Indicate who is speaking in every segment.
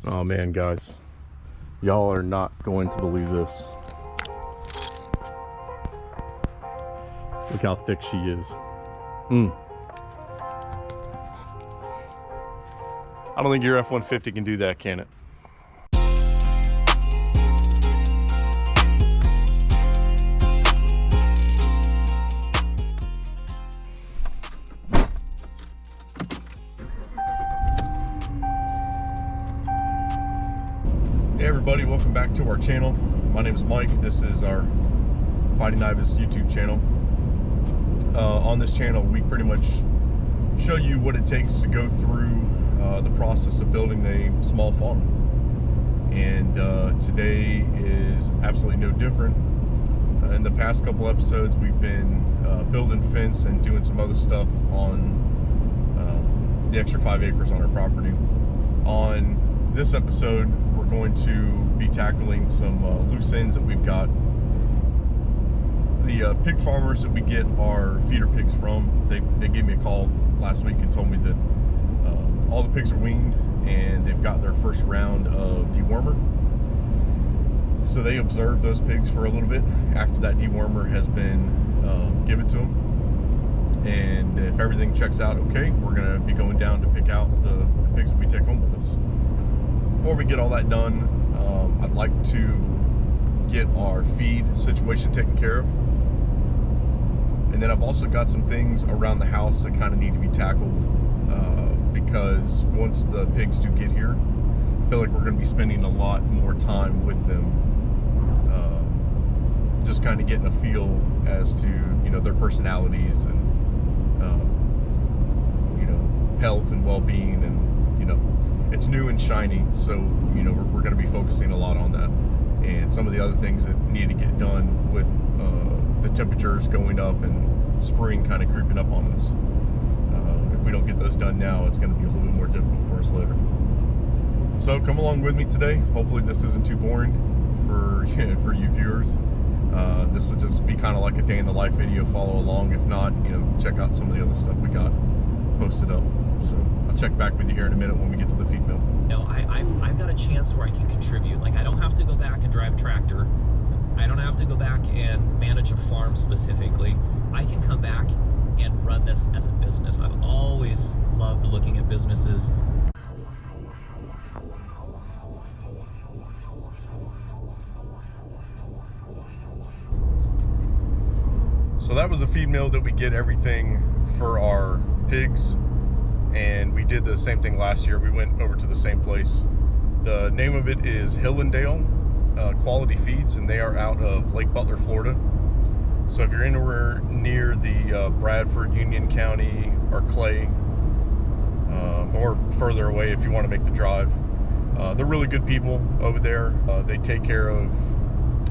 Speaker 1: Oh man, guys, y'all are not going to believe this. Look how thick she is. I don't think your F-150 can do that, can it? Hey everybody, welcome back to our channel. My name is Mike. This is our Fighting Ibis YouTube channel. On this channel, we pretty much show you what it takes to go through the process of building a small farm. And today is absolutely no different. In the past couple episodes, we've been building fence and doing some other stuff on the extra 5 acres on our property. On this episode, we're going to be tackling some loose ends that we've got. The pig farmers that we get our feeder pigs from, they gave me a call last week and told me that all the pigs are weaned and they've got their first round of dewormer. So they observe those pigs for a little bit after that dewormer has been given to them. And if everything checks out okay, we're going to be going down to pick out the pigs that we take home with us. Before we get all that done, I'd like to get our feed situation taken care of. And then I've also got some things around the house that kind of need to be tackled because once the pigs do get here, I feel like we're going to be spending a lot more time with them, just kind of getting a feel as to, you know, their personalities and, you know, health and well-being, and, you know, it's new and shiny, so, you know, we're going to be focusing a lot on that. And some of the other things that need to get done with the temperatures going up and spring kind of creeping up on us. If we don't get those done now, it's going to be a little bit more difficult for us later. So come along with me today. Hopefully this isn't too boring for for you viewers. This will just be kind of like a day in the life video. Follow along. If not, you know, check out some of the other stuff we got posted up. So I'll check back with you here in a minute when we get to the feed mill.
Speaker 2: No, I've got a chance where I can contribute. Like, I don't have to go back and drive a tractor. I don't have to go back and manage a farm specifically. I can come back and run this as a business. I've always loved looking at businesses.
Speaker 1: So that was a feed mill that we get everything for our pigs. And we did the same thing last year. We went over to the same place. The name of it is Hillendale Quality Feeds, and they are out of Lake Butler, Florida. So if you're anywhere near the Bradford, Union County, or Clay, or further away if you want to make the drive, they're really good people over there. They take care of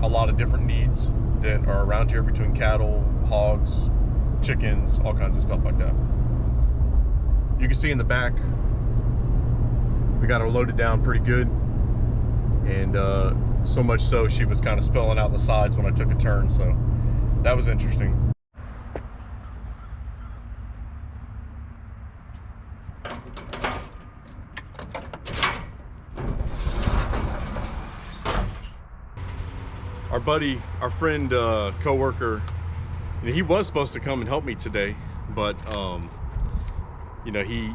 Speaker 1: a lot of different needs that are around here between cattle, hogs, chickens, all kinds of stuff like that. You can see in the back, we got her loaded down pretty good, and so much so she was kind of spilling out the sides when I took a turn, so that was interesting. Our buddy, our friend, co-worker, you know, he was supposed to come and help me today, but you know, he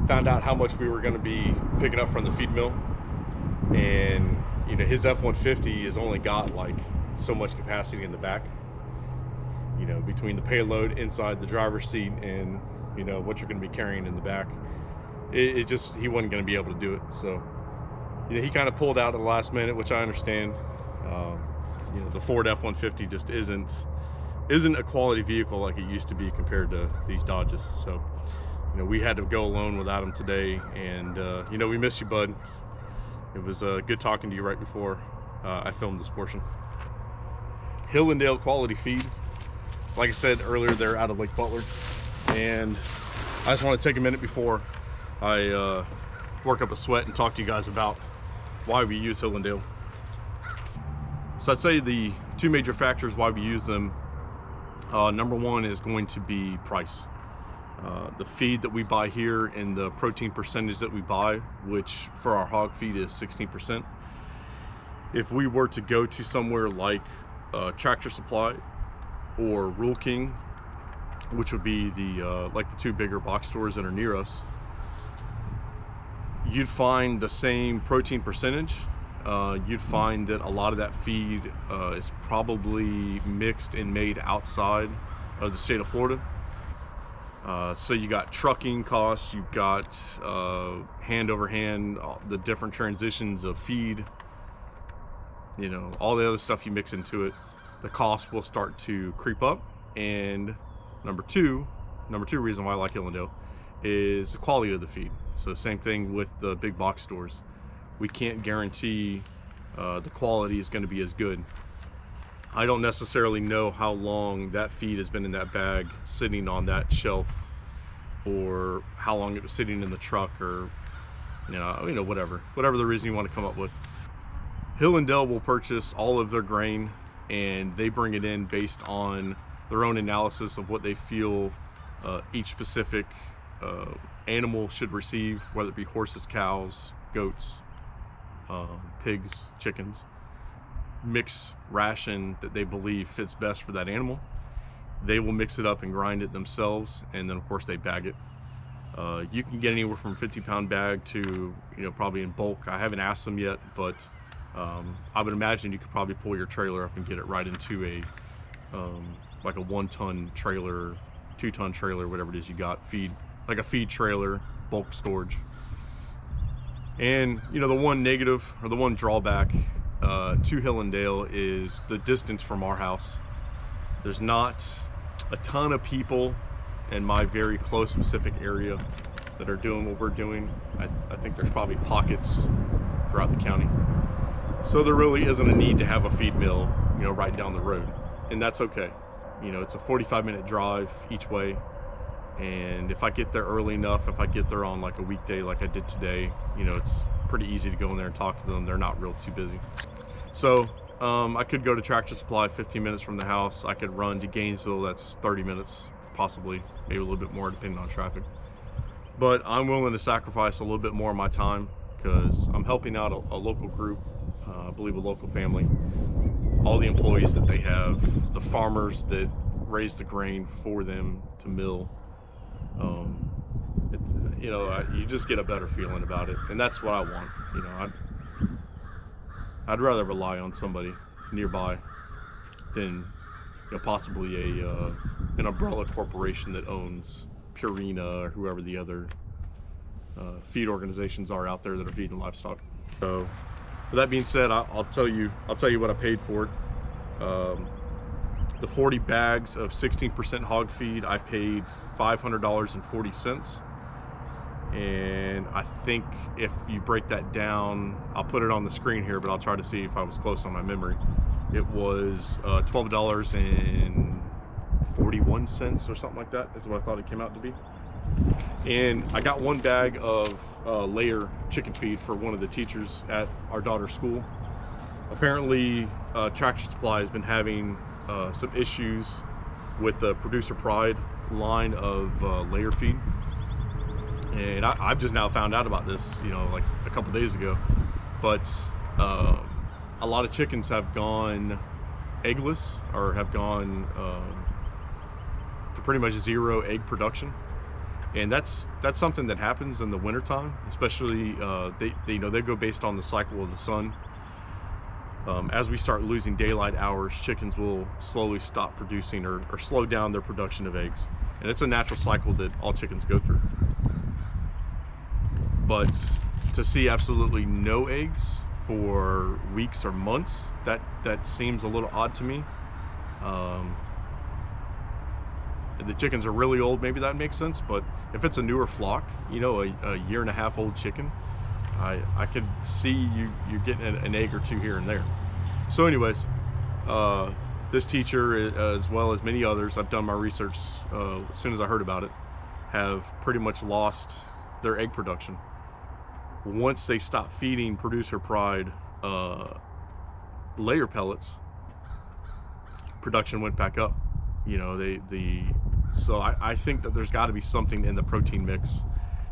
Speaker 1: found out how much we were going to be picking up from the feed mill, and you know, his F-150 has only got like so much capacity in the back, you know, between the payload inside the driver's seat and, you know, what you're going to be carrying in the back. It just, he wasn't going to be able to do it. So, you know, he kind of pulled out at the last minute, which I understand. You know, the Ford F-150 just isn't a quality vehicle like it used to be compared to these Dodges. So, you know, we had to go alone without him today, and you know, we miss you, bud. It was good talking to you right before I filmed this portion. Hillendale Quality Feed, like I said earlier, they're out of Lake Butler, and I just want to take a minute before I work up a sweat and talk to you guys about why we use Hillendale. So I'd say the two major factors why we use them, number one is going to be price. The feed that we buy here and the protein percentage that we buy, which for our hog feed is 16%. If we were to go to somewhere like Tractor Supply or Rural King, which would be the like the two bigger box stores that are near us, you'd find the same protein percentage. You'd find that a lot of that feed is probably mixed and made outside of the state of Florida. So you got trucking costs, you've got hand over hand, the different transitions of feed, you know, all the other stuff you mix into it, the cost will start to creep up. And number two reason why I like Hillendale is the quality of the feed. So same thing with the big box stores. We can't guarantee the quality is going to be as good. I don't necessarily know how long that feed has been in that bag sitting on that shelf, or how long it was sitting in the truck, or you know whatever the reason you want to come up with. Hillendale will purchase all of their grain and they bring it in based on their own analysis of what they feel each specific animal should receive, whether it be horses, cows, goats, pigs, chickens. Mix ration that they believe fits best for that animal. They will mix it up and grind it themselves, and then of course they bag it. You can get anywhere from 50-pound bag to, you know, probably in bulk. I haven't asked them yet, but I would imagine you could probably pull your trailer up and get it right into a like a 1-ton trailer, 2-ton trailer, whatever it is you got, feed, like a feed trailer, bulk storage. And you know, the one negative or the one drawback to Hillendale is the distance from our house. There's not a ton of people in my very close specific area that are doing what we're doing. I think there's probably pockets throughout the county. So there really isn't a need to have a feed mill, you know, right down the road. And that's okay. You know, it's a 45-minute drive each way. And if I get there early enough, if I get there on like a weekday like I did today, you know, it's pretty easy to go in there and talk to them. They're not real too busy. So I could go to Tractor Supply 15 minutes from the house. I could run to Gainesville, that's 30 minutes, possibly, maybe a little bit more depending on traffic. But I'm willing to sacrifice a little bit more of my time because I'm helping out a local group, I believe a local family. All the employees that they have, the farmers that raise the grain for them to mill. You know, you just get a better feeling about it, and that's what I want. You know, I'd rather rely on somebody nearby than, you know, possibly an umbrella corporation that owns Purina or whoever the other feed organizations are out there that are feeding livestock. So, with that being said, I'll tell you what I paid for it. The 40 bags of 16% hog feed, I paid $500.40. And I think if you break that down, I'll put it on the screen here, but I'll try to see if I was close on my memory. It was $12.41 or something like that is what I thought it came out to be. And I got one bag of layer chicken feed for one of the teachers at our daughter's school. Apparently, Tractor Supply has been having some issues with the Producer Pride line of layer feed. And I've just now found out about this, you know, like a couple days ago. But a lot of chickens have gone eggless, or have gone to pretty much zero egg production. And that's something that happens in the wintertime, especially they go based on the cycle of the sun. As we start losing daylight hours, chickens will slowly stop producing or slow down their production of eggs. And it's a natural cycle that all chickens go through. But to see absolutely no eggs for weeks or months, that seems a little odd to me. If the chickens are really old, maybe that makes sense. But if it's a newer flock, you know, a year-and-a-half old chicken, I could see you're getting an egg or two here and there. So anyways, this teacher, as well as many others, I've done my research as soon as I heard about it, have pretty much lost their egg production. Once they stopped feeding Producer Pride layer pellets, production went back up. You know, the So I think that there's got to be something in the protein mix.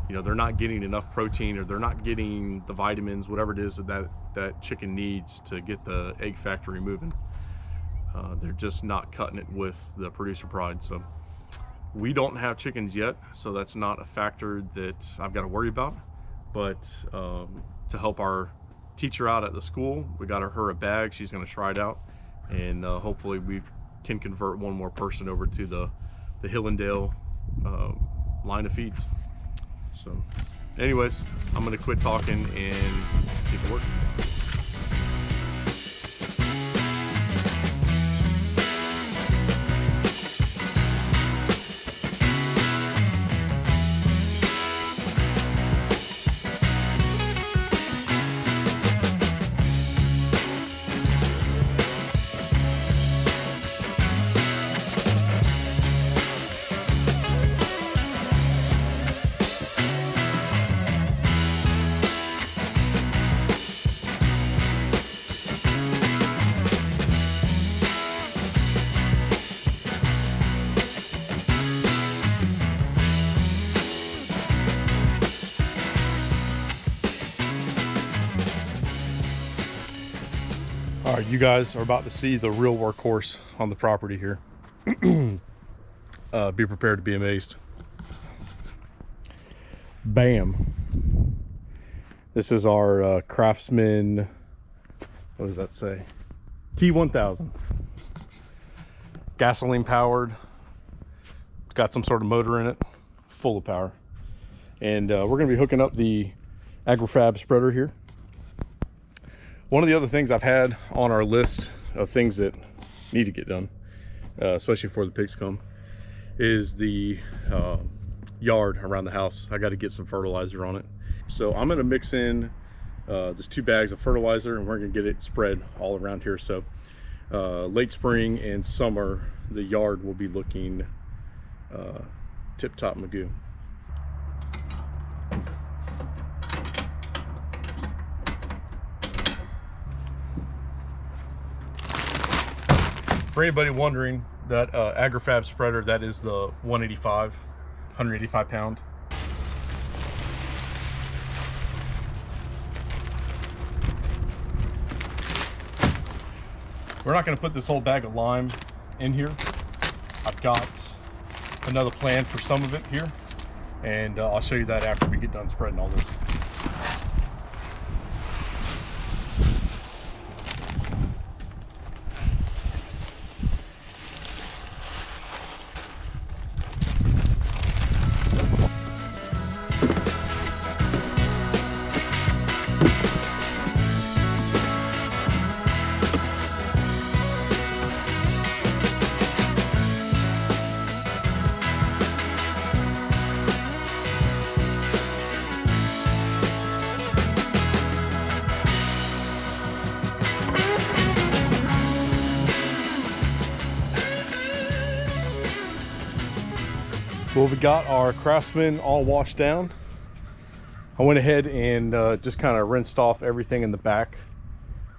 Speaker 1: You know, they're not getting enough protein, or they're not getting the vitamins, whatever it is that chicken needs to get the egg factory moving. They're just not cutting it with the producer pride. So we don't have chickens yet, so that's not a factor that I've got to worry about. But to help our teacher out at the school, we got her a bag. She's going to try it out, and hopefully we can convert one more person over to the Hillendale line of feeds. So anyways, I'm going to quit talking and get to work. All right, you guys are about to see the real workhorse on the property here. Be prepared to be amazed. Bam. This is our Craftsman, what does that say? T1000. Gasoline powered. It's got some sort of motor in it, full of power. And we're gonna be hooking up the agri-fab spreader here. One of the other things I've had on our list of things that need to get done, especially before the pigs come, is the yard around the house. I got to get some fertilizer on it. So I'm going to mix in just 2 bags of fertilizer, and we're going to get it spread all around here. So late spring and summer, the yard will be looking tip-top magoo. For anybody wondering, that agri-fab spreader, that is the 185 pound. We're not going to put this whole bag of lime in here. I've got another plan for some of it here, and I'll show you that after we get done spreading all this. Well, we got our Craftsman all washed down. I went ahead and just kind of rinsed off everything in the back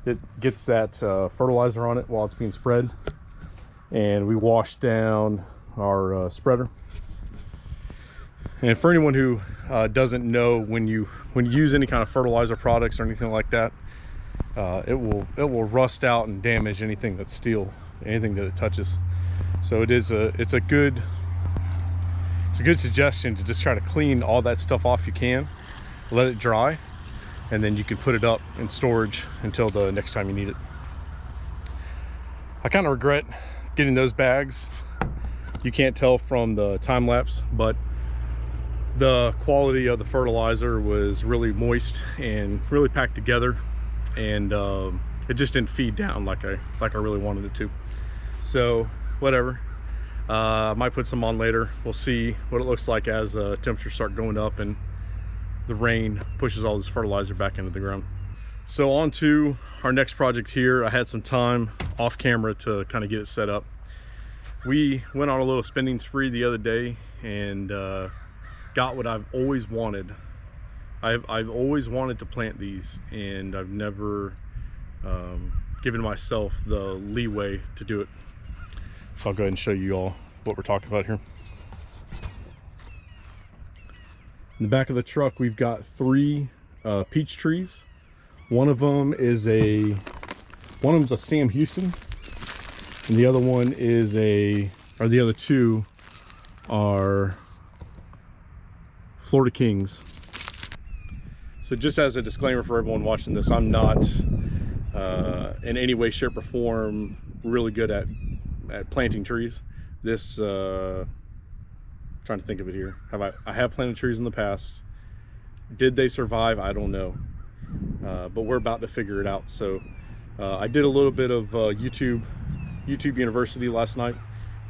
Speaker 1: that gets that fertilizer on it while it's being spread. And we washed down our spreader. And for anyone who doesn't know, when you use any kind of fertilizer products or anything like that, it will rust out and damage anything that's steel, anything that it touches. So it's a good suggestion to just try to clean all that stuff off you can, let it dry, and then you can put it up in storage until the next time you need it. I kind of regret getting those bags. You can't tell from the time lapse, but the quality of the fertilizer was really moist and really packed together, and it just didn't feed down like I really wanted it to. So whatever. I might put some on later. We'll see what it looks like as temperatures start going up and the rain pushes all this fertilizer back into the ground. So on to our next project here. I had some time off camera to kind of get it set up. We went on a little spending spree the other day and got what I've always wanted. I've always wanted to plant these, and I've never given myself the leeway to do it. So I'll go ahead and show you all what we're talking about here. In the back of the truck, we've got 3 peach trees. One of them is a Sam Houston, and the other one is the other 2 are Florida Kings. So just as a disclaimer for everyone watching this, I'm not in any way, shape, or form really good at planting trees. This trying to think of it here. I have planted trees in the past. Did they survive? I don't know. But we're about to figure it out. So I did a little bit of YouTube University last night,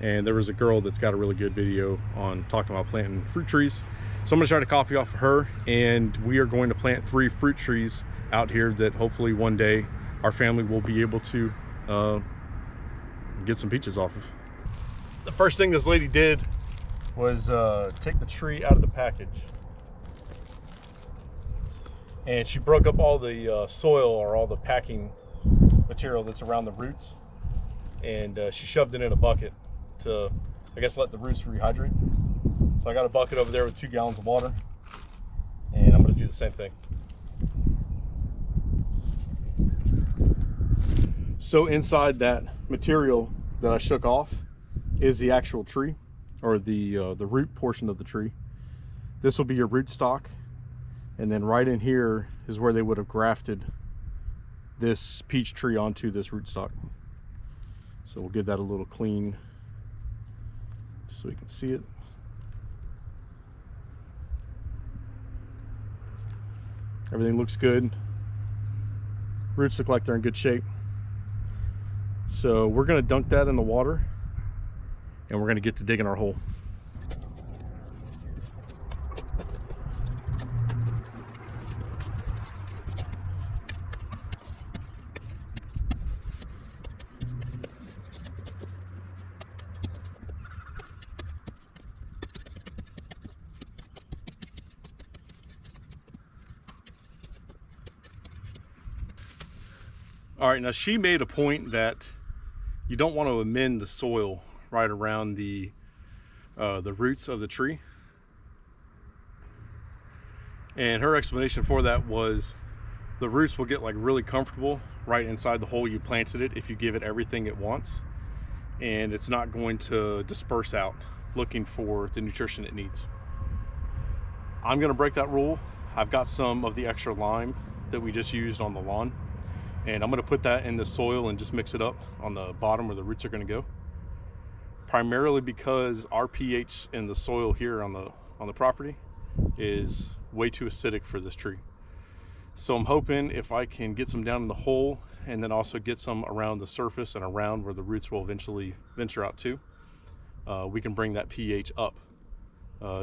Speaker 1: and there was a girl that's got a really good video on talking about planting fruit trees. So I'm gonna try to copy off of her, and we are going to plant 3 fruit trees out here that hopefully one day our family will be able to get some peaches off of. The first thing this lady did was take the tree out of the package, and she broke up all the soil or all the packing material that's around the roots, and she shoved it in a bucket to, I guess, let the roots rehydrate. So I got a bucket over there with 2 gallons of water, and I'm going to do the same thing. So inside that material that I shook off is the actual tree, or the root portion of the tree. This will be your root stock, and then right in here is where they would have grafted this peach tree onto this root stock. So we'll give that a little clean so we can see it. Everything looks good. Roots look like they're in good shape. So we're gonna dunk that in the water, and we're gonna get to digging our hole. All right, now she made a point that you don't want to amend the soil right around the roots of the tree. And her explanation for that was the roots will get like really comfortable right inside the hole you planted it if you give it everything it wants, and it's not going to disperse out looking for the nutrition it needs. I'm gonna break that rule. I've got some of the extra lime that we just used on the lawn, and I'm gonna put that in the soil and just mix it up on the bottom where the roots are gonna go. Primarily because our pH in the soil here on the property is way too acidic for this tree. So I'm hoping if I can get some down in the hole, and then also get some around the surface and around where the roots will eventually venture out to, we can bring that pH up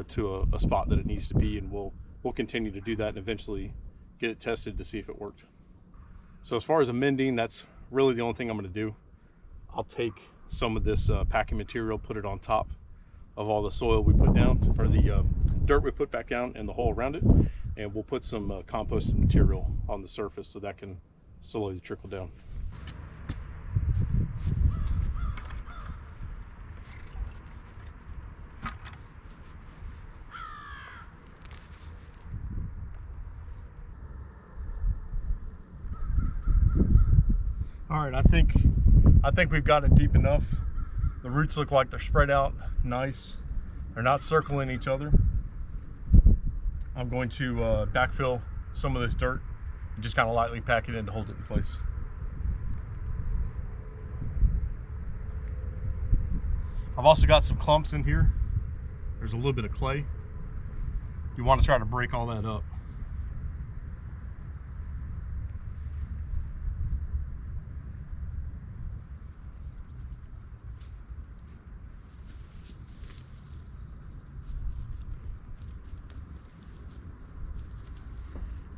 Speaker 1: to a spot that it needs to be, and we'll continue to do that and eventually get it tested to see if it worked. So as far as amending, that's really the only thing I'm going to do. I'll take some of this packing material, put it on top of all the soil we put down, or the dirt we put back down in the hole around it, and we'll put some composted material on the surface so that can slowly trickle down. All right, I think we've got it deep enough. The roots look like they're spread out nice. They're not circling each other. I'm going to backfill some of this dirt and just kind of lightly pack it in to hold it in place. I've also got some clumps in here. There's a little bit of clay. You want to try to break all that up.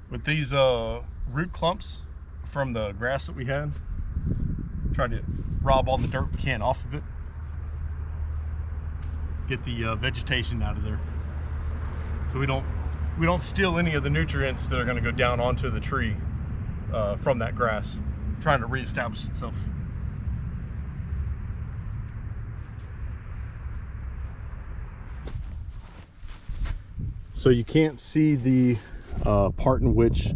Speaker 1: With these root clumps from the grass that we had, try to rob all the dirt we can off of it, get the vegetation out of there, so we don't steal any of the nutrients that are going to go down onto the tree from that grass, trying to reestablish itself. So you can't see the part in which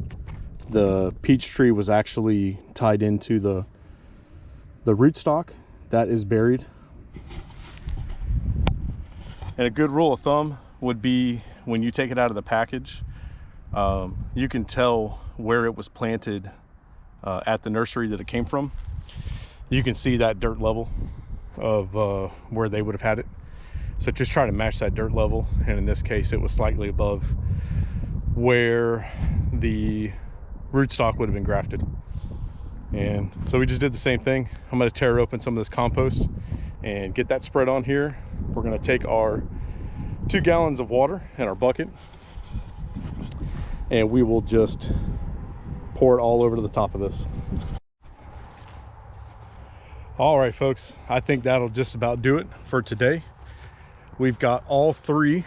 Speaker 1: the peach tree was actually tied into the rootstock. That is buried. And a good rule of thumb would be when you take it out of the package, you can tell where it was planted at the nursery that it came from. You can see that dirt level of where they would have had it. So just try to match that dirt level. And in this case, it was slightly above where the rootstock would have been grafted. And so we just did the same thing. I'm going to tear open some of this compost and get that spread on here. We're going to take our 2 gallons of water in our bucket, and we will just pour it all over to the top of this. All right, folks, I think that'll just about do it for today. We've got all 3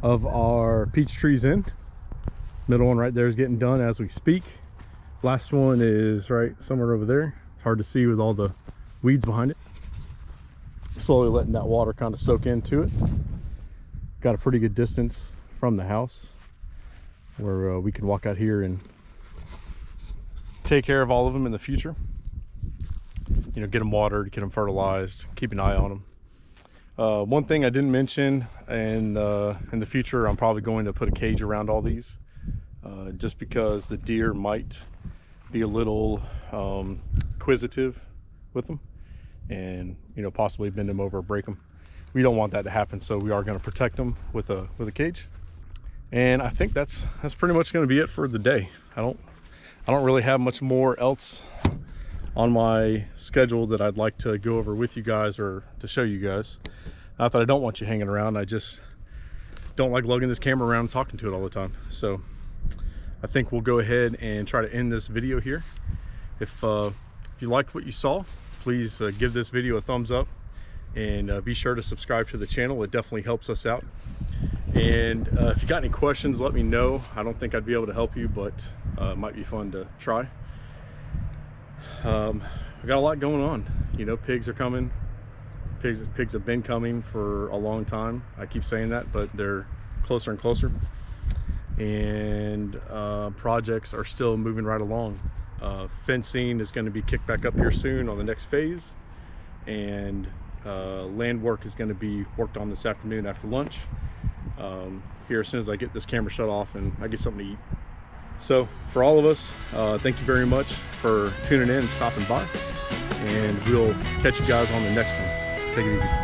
Speaker 1: of our peach trees in. Middle one right there is getting done as we speak. Last one is right somewhere over there. It's hard to see with all the weeds behind it. Slowly letting that water kind of soak into it. Got a pretty good distance from the house where we can walk out here and take care of all of them in the future. You know, get them watered, get them fertilized, keep an eye on them. One thing I didn't mention, and in the future I'm probably going to put a cage around all these, just because the deer might be a little inquisitive with them, and you know, possibly bend them over or break them. We don't want that to happen, so we are going to protect them with a cage. And I think that's pretty much going to be it for the day. I don't really have much more else on my schedule that I'd like to go over with you guys or to show you guys. Not that I don't want you hanging around, I just don't like lugging this camera around and talking to it all the time. So I think we'll go ahead and try to end this video here. If you liked what you saw, please give this video a thumbs up, and be sure to subscribe to the channel. It definitely helps us out. And if you got any questions, let me know. I don't think I'd be able to help you, but it might be fun to try. We got a lot going on. You know, pigs are coming. Pigs have been coming for a long time. I keep saying that, but they're closer and closer. And projects are still moving right along. Fencing is going to be kicked back up here soon on the next phase, and land work is going to be worked on this afternoon after lunch, here as soon as I get this camera shut off and I get something to eat. So for all of us, thank you very much for tuning in and stopping by, and we'll catch you guys on the next one. Take it easy.